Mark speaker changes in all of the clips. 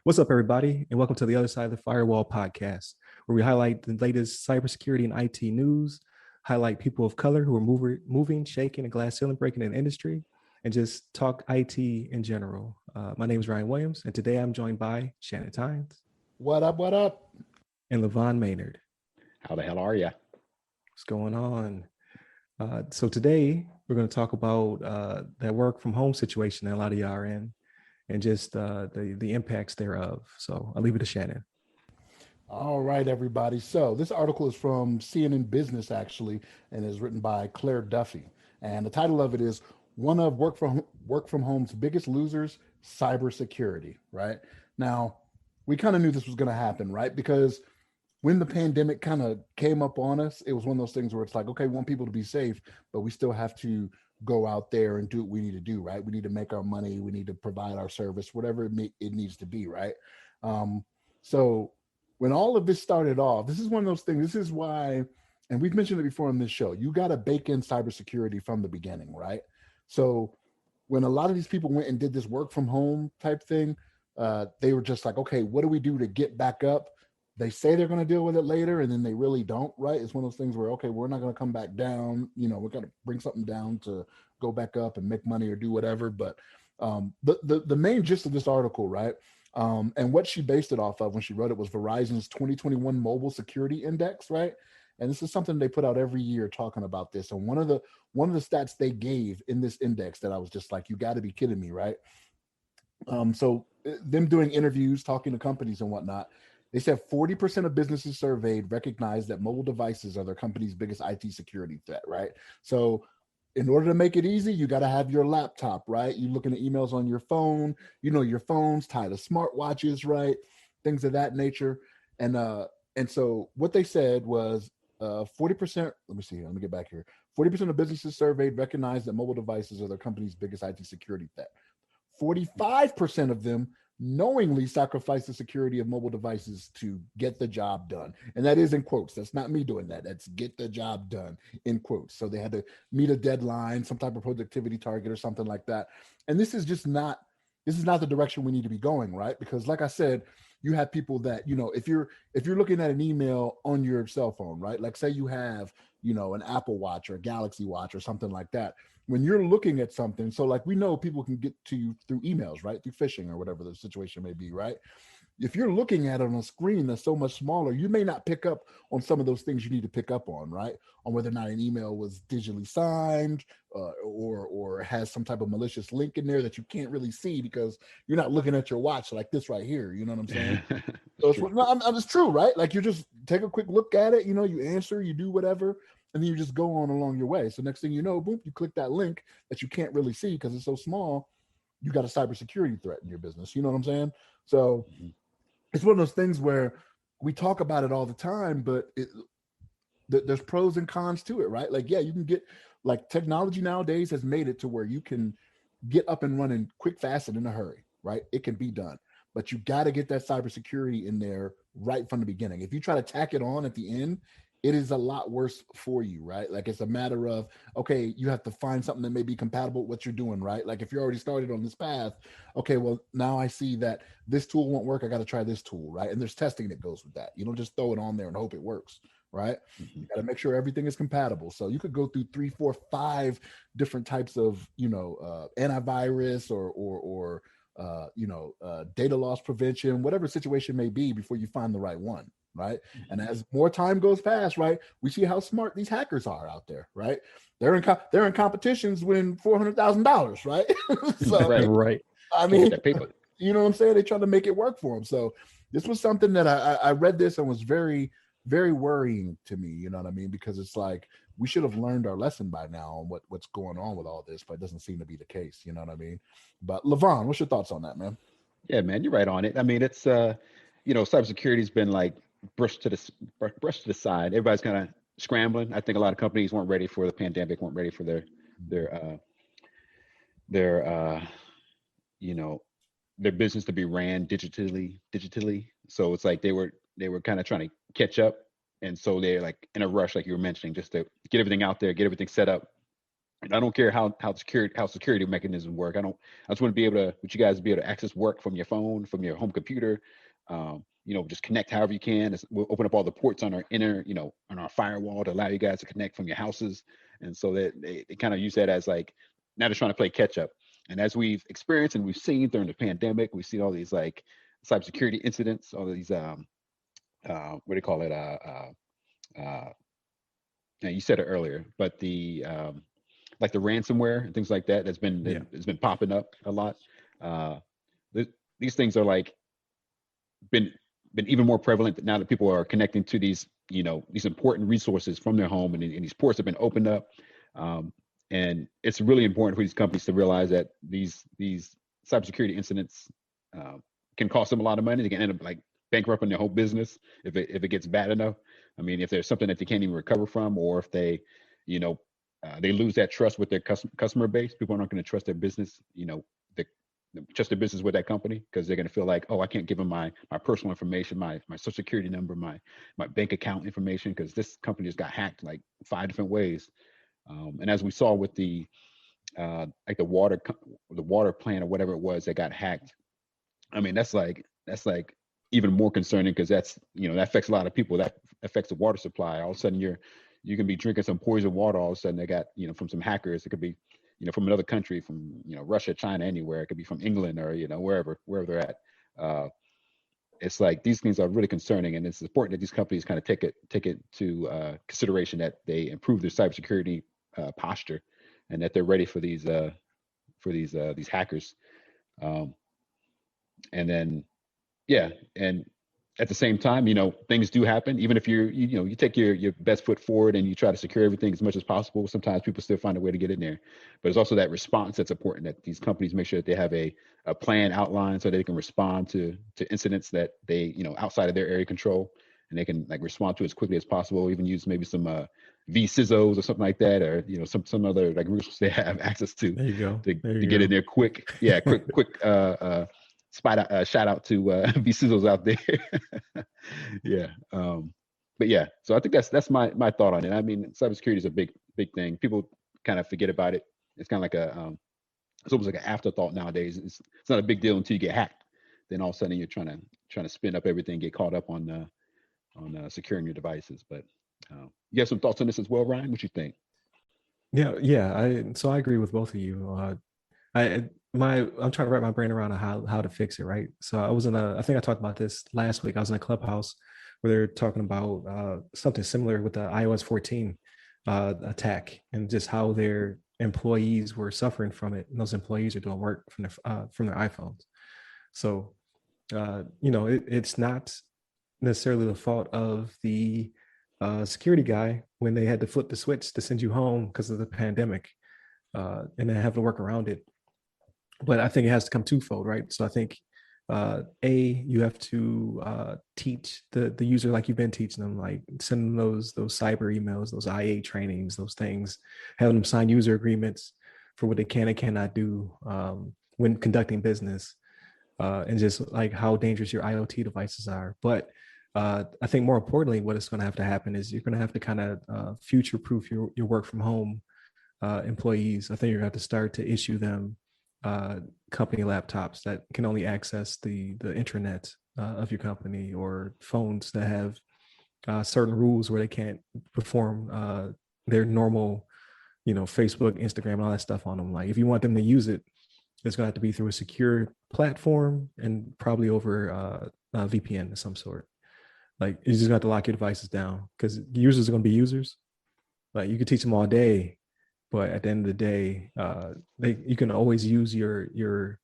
Speaker 1: What's up, everybody, and welcome to the Other Side of the Firewall podcast, where we highlight the latest cybersecurity and IT news, highlight people of color who are moving, shaking, and glass ceiling breaking in the industry, and just talk IT in general. My name is Ryan Williams, and today I'm joined by Shannon Tynes
Speaker 2: What up? What up?
Speaker 1: and LeVon Maynard.
Speaker 3: How the hell are you?
Speaker 1: What's going on? So today we're going to talk about that work from home situation that a lot of y'all are in, and just the impacts thereof. So I'll leave it to Shannon.
Speaker 2: All right, everybody. So this article is from CNN Business, actually, and is written by Claire Duffy. And the title of it is "One of Work from Home's Biggest Losers: Cybersecurity." Right now, we kind of knew this was going to happen, right? Because when the pandemic kind of came up on us, it was one of those things where it's like, okay, we want people to be safe, but we still have to go out there and do what we need to do, right? We need to make our money, we need to provide our service, whatever it needs to be, right? So when all of this started off, this is one of those things. This is why, and we've mentioned it before on this show, you got to bake in cybersecurity from the beginning, right? So when a lot of these people went and did this work from home type thing, they were just like, okay, what do we do to get back up? They say they're going to deal with it later, and then they really don't, right? It's one of those things where, okay, we're not going to come back down. We're going to bring something down to go back up and make money or do whatever. But the main gist of this article, right, and what she based it off of when she wrote it was Verizon's 2021 Mobile Security Index, right? And this is something they put out every year talking about this. And one of the stats they gave in this index that I was just like, you got to be kidding me, right? So them doing interviews, talking to companies and whatnot. They said 40% of businesses surveyed recognize that mobile devices are their company's biggest IT security threat, right? So in order to make it easy, you got to have your laptop, right? You're looking at emails on your phone, your phone's tied to smartwatches, right? Things of that nature. And so what they said was 40%, let me get back here. 40% of businesses surveyed recognize that mobile devices are their company's biggest IT security threat. 45% of them knowingly sacrifice the security of mobile devices to get the job done. And that is in quotes. That's not me doing that. That's get the job done in quotes. So they had to meet a deadline, some type of productivity target or something like that. And this is not the direction we need to be going, right? Because like I said, you have people that, if you're looking at an email on your cell phone, right? Like say you have, an Apple Watch or a Galaxy Watch or something like that. When you're looking at something, so like we know people can get to you through emails, right? Through phishing or whatever the situation may be, right? If you're looking at it on a screen that's so much smaller, you may not pick up on some of those things you need to pick up on, right? On whether or not an email was digitally signed or has some type of malicious link in there that you can't really see because you're not looking at your watch like this right here. You know what I'm saying? So it's true, right? Like you just take a quick look at it, you answer, you do whatever, and then you just go on along your way. So next thing you know, boom, you click that link that you can't really see because it's so small. You got a cybersecurity threat in your business. You know what I'm saying? So it's one of those things where we talk about it all the time, but there's pros and cons to it, right? Like, yeah, you can get like technology nowadays has made it to where you can get up and running quick, fast, and in a hurry, right? It can be done, but you got to get that cybersecurity in there right from the beginning. If you try to tack it on at the end, it is a lot worse for you, right? Like it's a matter of, okay, you have to find something that may be compatible with what you're doing, right? Like if you're already started on this path, okay, well, now I see that this tool won't work. I got to try this tool, right? And there's testing that goes with that. You don't just throw it on there and hope it works, right? You got to make sure everything is compatible. So you could go through 3, 4, 5 different types of, antivirus or data loss prevention, whatever situation may be before you find the right one. Right. And as more time goes past, right, we see how smart these hackers are out there. Right. They're in competitions winning $400,000. Right. So,
Speaker 1: right.
Speaker 2: I mean, you know what I'm saying? They try to make it work for them. So this was something that I read this and was very, very worrying to me. You know what I mean? Because it's like we should have learned our lesson by now on what's going on with all this, but it doesn't seem to be the case. You know what I mean? But LeVon, what's your thoughts on that, man?
Speaker 3: Yeah, man, you're right on it. I mean, it's cybersecurity's been like brushed to the side. Everybody's kind of scrambling. I think a lot of companies weren't ready for the pandemic, weren't ready for their business to be ran digitally. So it's like they were kind of trying to catch up, and so they're like in a rush, like you were mentioning, just to get everything out there, get everything set up, And I don't care how security mechanisms work. I just want to be able to, want you guys to be able to access work from your phone, from your home computer. Just connect however you can. We'll open up all the ports on our on our firewall to allow you guys to connect from your houses. And so that they kind of use that as like, now they're trying to play catch up. And as we've experienced and we've seen during the pandemic, we've seen all these like cybersecurity incidents, all these what do you call it? You said it earlier, but the like the ransomware and things like that has been popping up a lot. These things are like been even more prevalent now that people are connecting to these important resources from their home, and these ports have been opened up. And it's really important for these companies to realize that these cybersecurity incidents can cost them a lot of money. They can end up like bankrupting their whole business if it gets bad enough. I mean, if there's something that they can't even recover from, or if they lose that trust with their customer base, people aren't going to trust their business, trust their business with that company, because they're going to feel like, oh, I can't give them my personal information, my social security number, my bank account information, because this company just got hacked like 5 different ways. And as we saw with the like the water plant or whatever it was that got hacked, I mean, that's like even more concerning, because that's that affects a lot of people. That affects the water supply. All of a sudden you can be drinking some poison water. All of a sudden they got from some hackers. It could be from another country, from Russia, China, anywhere. It could be from England, or wherever they're at. It's like these things are really concerning, and it's important that these companies kind of take it to consideration, that they improve their cybersecurity posture, and that they're ready for these hackers. And then and at the same time, things do happen. Even if you take your best foot forward and you try to secure everything as much as possible, sometimes people still find a way to get in there. But it's also that response that's important, that these companies make sure that they have a plan outlined so they can respond to incidents that they, outside of their area control, and they can like respond to as quickly as possible, even use maybe some vCISOs or something like that, or some other like resources they have access to.
Speaker 1: There you go.
Speaker 3: To get in there quick. Yeah, quick shout out to vCISOs out there. Yeah. But yeah, so I think that's my thought on it. I mean, cybersecurity is a big thing. People kind of forget about it. It's kind of like it's almost like an afterthought nowadays. It's not a big deal until you get hacked. Then all of a sudden you're trying to spin up everything, get caught up on securing your devices. But you have some thoughts on this as well, Ryan? What you think?
Speaker 1: Yeah. I agree with both of you. I'm trying to wrap my brain around how to fix it, right? So I think I talked about this last week. I was in a clubhouse where they're talking about something similar with the iOS 14 attack, and just how their employees were suffering from it. And those employees are doing work from their iPhones. So it's not necessarily the fault of the security guy when they had to flip the switch to send you home because of the pandemic, and then have to work around it. But I think it has to come twofold, right? So I think you have to teach the user like you've been teaching them, like send them those cyber emails, those IA trainings, those things, having them sign user agreements for what they can and cannot do when conducting business, and just like how dangerous your IoT devices are. But I think more importantly, what is going to have to happen is you're going to have to kind of future-proof your work from home employees. I think you're going to have to start to issue them company laptops that can only access the intranet of your company, or phones that have certain rules where they can't perform their normal, Facebook, Instagram, and all that stuff on them. Like if you want them to use it, it's going to have to be through a secure platform, and probably over a VPN of some sort. Like you just got to lock your devices down, because users are going to be users. Like you could teach them all day, but at the end of the day, you can always use your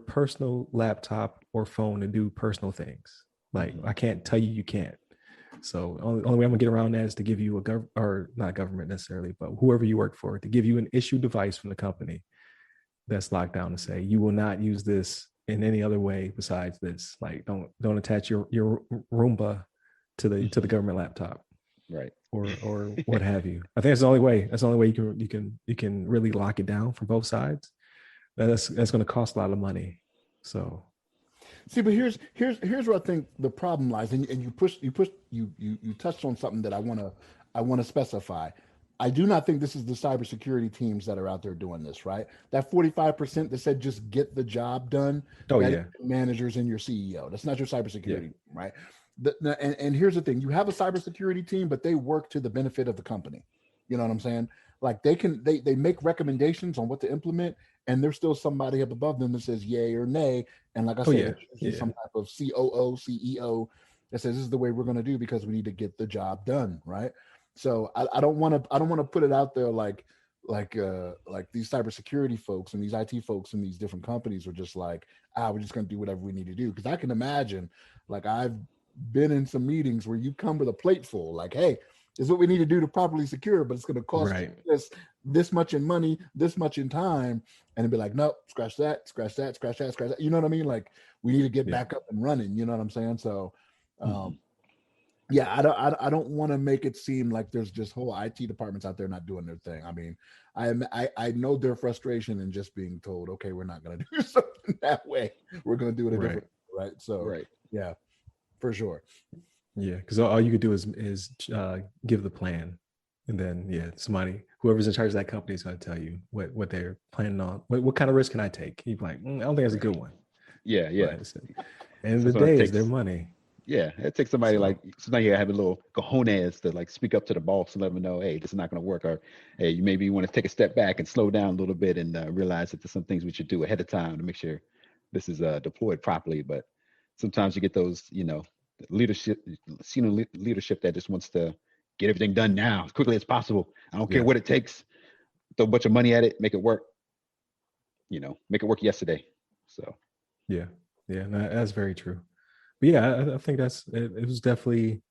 Speaker 1: personal laptop or phone to do personal things. Like I can't tell you can't. So only way I'm gonna get around that is to give you or not government necessarily, but whoever you work for, to give you an issued device from the company that's locked down, to say you will not use this in any other way besides this. Like don't attach your Roomba to the government laptop,
Speaker 3: right?
Speaker 1: Or what have you. I think that's the only way. That's the only way you can really lock it down from both sides. That's going to cost a lot of money. So,
Speaker 2: see, but here's where I think the problem lies, and you touched on something that I want to specify. I do not think this is the cybersecurity teams that are out there doing this, right? That 45% that said just get the job done.
Speaker 1: Oh
Speaker 2: that
Speaker 1: yeah,
Speaker 2: is your managers and your CEO. That's not your cybersecurity team, right? And here's the thing: you have a cybersecurity team, but they work to the benefit of the company. You know what I'm saying? Like they make recommendations on what to implement, and there's still somebody up above them that says yay or nay. And like I
Speaker 1: oh
Speaker 2: said,
Speaker 1: yeah,
Speaker 2: it's usually some type of COO, CEO that says this is the way we're going to do because we need to get the job done, right? So I don't want to put it out there like these cybersecurity folks and these IT folks and these different companies are just like, we're just going to do whatever we need to do. Because I can imagine, like I've been in some meetings where you come with a plate full, like, hey, this is what we need to do to properly secure, but it's going to cost
Speaker 1: right.
Speaker 2: this much in money, this much in time, and it'd be like, nope, scratch that, scratch that, scratch that, scratch that. You know what I mean? Like we need to get back up and running. You know what I'm saying? So. Yeah, I don't want to make it seem like there's just whole IT departments out there not doing their thing. I mean, I know their frustration in just being told, okay, we're not going to do something that way. We're going to do it a different way, right? So,
Speaker 3: Right.
Speaker 2: yeah, for sure.
Speaker 1: Yeah, because all you could do is give the plan, and then somebody, whoever's in charge of that company, is going to tell you what they're planning on. What kind of risk can I take? You're like, I don't think that's a good one.
Speaker 3: Yeah.
Speaker 1: But end of the
Speaker 3: So it
Speaker 1: day,
Speaker 3: takes,
Speaker 1: it's their money.
Speaker 3: Yeah, it takes somebody like somebody you have a little cojones to like speak up to the boss and let them know, hey, this is not going to work, or hey, you maybe want to take a step back and slow down a little bit and realize that there's some things we should do ahead of time to make sure this is deployed properly. But sometimes you get those, leadership, senior leadership that just wants to get everything done now as quickly as possible. I don't care what it takes. Throw a bunch of money at it, make it work. Make it work yesterday. So.
Speaker 1: Yeah, that's very true. But yeah, I think it was definitely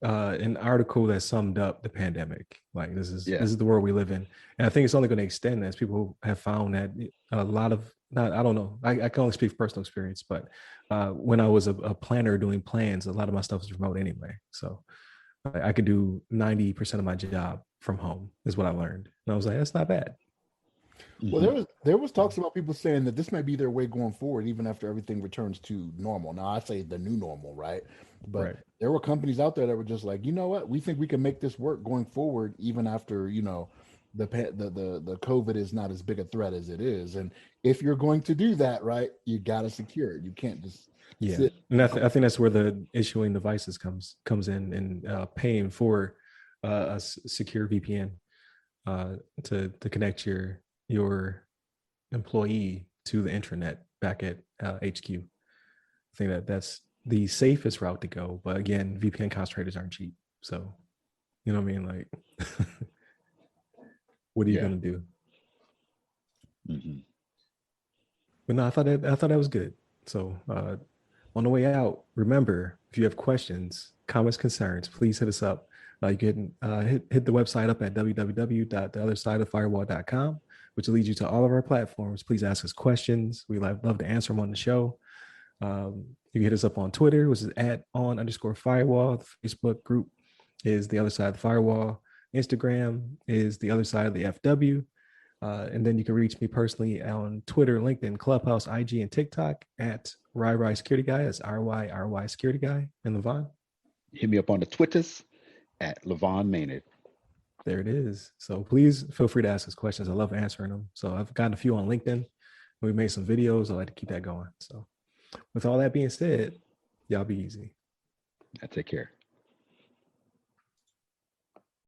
Speaker 1: an article that summed up the pandemic. Like this is the world we live in, and I think it's only going to extend as people have found that a lot of I don't know. I can only speak from personal experience, but when I was a planner doing plans, a lot of my stuff was remote anyway. So I could do 90% of my job from home is what I learned, and I was like, that's not bad.
Speaker 2: Well, there was talks about people saying that this might be their way going forward, even after everything returns to normal. Now, I say the new normal, right? But there were companies out there that were just like, you know what, we think we can make this work going forward, even after the COVID is not as big a threat as it is. And if you're going to do that, right, you got to secure it. You can't just sit.
Speaker 1: And I think that's where the issuing devices comes in, and paying for a secure VPN to connect your employee to the intranet back at HQ. I think that's the safest route to go. But again, VPN concentrators aren't cheap. So, you know what I mean? Like, what are you going to do? But no, I thought that was good. So on the way out, remember, if you have questions, comments, concerns, please hit us up. You can hit the website up at www.theothersideofthefirewall.com, which leads you to all of our platforms. Please ask us questions. We love to answer them on the show. You can hit us up on Twitter, which is @on_firewall. The Facebook group is The Other Side of the Firewall. Instagram is The Other Side of the FW. And then you can reach me personally on Twitter, LinkedIn, Clubhouse, IG, and TikTok at RY Security Guy. That's RY Security Guy. And LeVon?
Speaker 3: Hit me up on the Twitters at LeVon Maynard.
Speaker 1: There it is. So please feel free to ask us questions. I love answering them. So I've gotten a few on LinkedIn. We made some videos. I like to keep that going. So with all that being said, y'all be easy.
Speaker 3: Take care.